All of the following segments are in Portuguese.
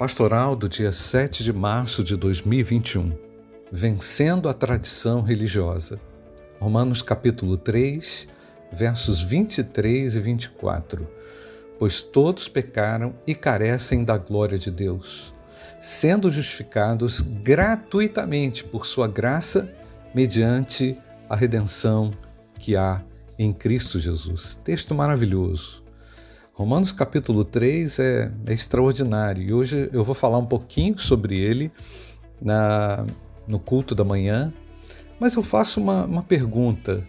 Pastoral do dia 7 de março de 2021. Vencendo a tradição religiosa. Romanos capítulo 3, versos 23 e 24. Pois todos pecaram e carecem da glória de Deus, sendo justificados gratuitamente por sua graça, mediante a redenção que há em Cristo Jesus. Texto maravilhoso. Romanos capítulo 3 é extraordinário e hoje eu vou falar um pouquinho sobre ele no culto da manhã, mas eu faço uma pergunta: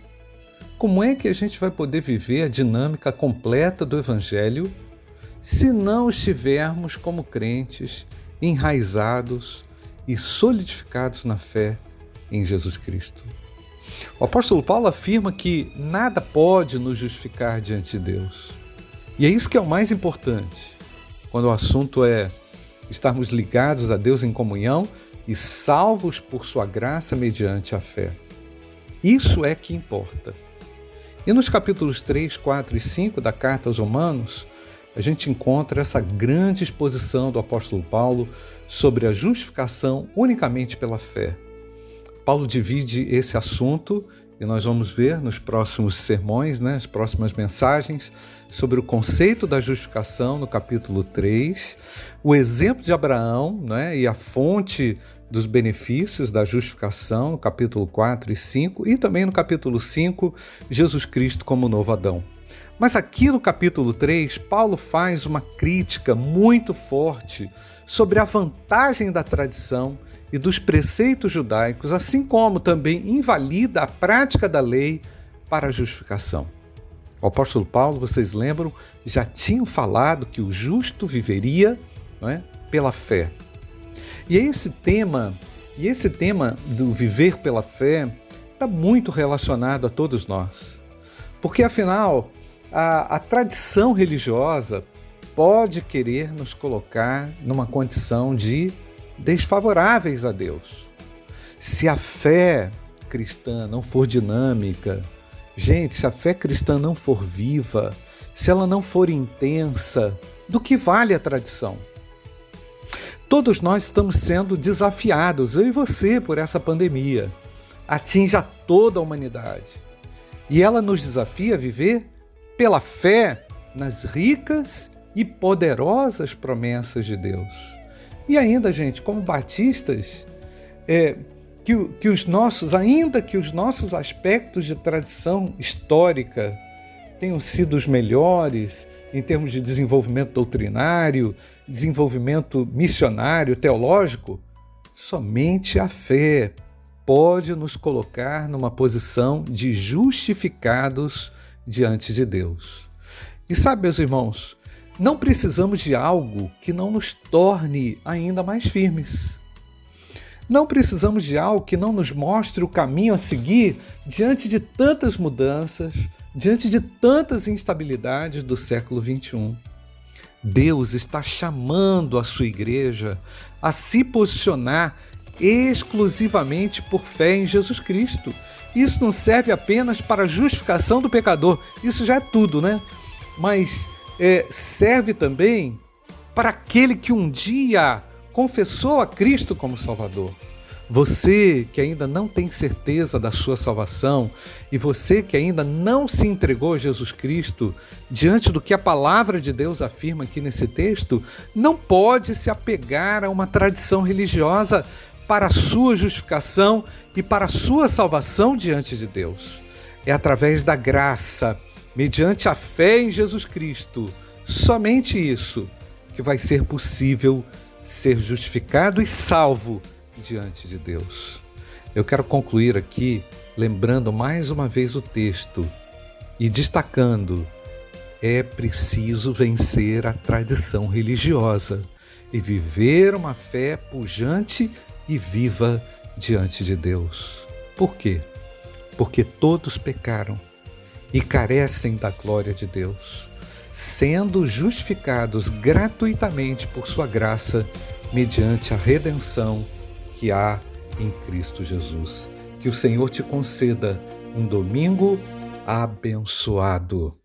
como é que a gente vai poder viver a dinâmica completa do Evangelho se não estivermos como crentes enraizados e solidificados na fé em Jesus Cristo? O apóstolo Paulo afirma que nada pode nos justificar diante de Deus. E é isso que é o mais importante, quando o assunto é estarmos ligados a Deus em comunhão e salvos por sua graça mediante a fé. Isso é que importa. E nos capítulos 3, 4 e 5 da carta aos Romanos, a gente encontra essa grande exposição do apóstolo Paulo sobre a justificação unicamente pela fé. Paulo divide esse assunto e nós vamos ver nos próximos sermões, as próximas mensagens, sobre o conceito da justificação no capítulo 3, o exemplo de Abraão, e a fonte dos benefícios da justificação no capítulo 4 e 5, e também no capítulo 5, Jesus Cristo como novo Adão. Mas aqui no capítulo 3, Paulo faz uma crítica muito forte sobre a vantagem da tradição e dos preceitos judaicos, assim como também invalida a prática da lei para a justificação. O apóstolo Paulo, vocês lembram, já tinha falado que o justo viveria pela fé. E esse tema do viver pela fé está muito relacionado a todos nós. Porque, afinal, a tradição religiosa pode querer nos colocar numa condição de desfavoráveis a Deus. Se a fé cristã não for dinâmica, se a fé cristã não for viva, se ela não for intensa, do que vale a tradição? Todos nós estamos sendo desafiados, eu e você, por essa pandemia. Atinge a toda a humanidade. E ela nos desafia a viver pela fé nas ricas e poderosas promessas de Deus. E ainda, como batistas, ainda que os nossos aspectos de tradição histórica tenham sido os melhores em termos de desenvolvimento doutrinário, desenvolvimento missionário, teológico, somente a fé pode nos colocar numa posição de justificados diante de Deus. E sabe, meus irmãos, não precisamos de algo que não nos torne ainda mais firmes. Não precisamos de algo que não nos mostre o caminho a seguir diante de tantas mudanças, diante de tantas instabilidades do século XXI. Deus está chamando a sua igreja a se posicionar exclusivamente por fé em Jesus Cristo. Isso não serve apenas para a justificação do pecador, isso já é tudo, Mas serve também para aquele que um dia confessou a Cristo como Salvador. Você que ainda não tem certeza da sua salvação e você que ainda não se entregou a Jesus Cristo, diante do que a palavra de Deus afirma aqui nesse texto, não pode se apegar a uma tradição religiosa para a sua justificação e para a sua salvação diante de Deus. É através da graça, mediante a fé em Jesus Cristo, somente isso, que vai ser possível ser justificado e salvo diante de Deus. Eu quero concluir aqui lembrando mais uma vez o texto e destacando: é preciso vencer a tradição religiosa e viver uma fé pujante e viva diante de Deus. Por quê? Porque todos pecaram e carecem da glória de Deus, sendo justificados gratuitamente por sua graça, mediante a redenção que há em Cristo Jesus. Que o Senhor te conceda um domingo abençoado.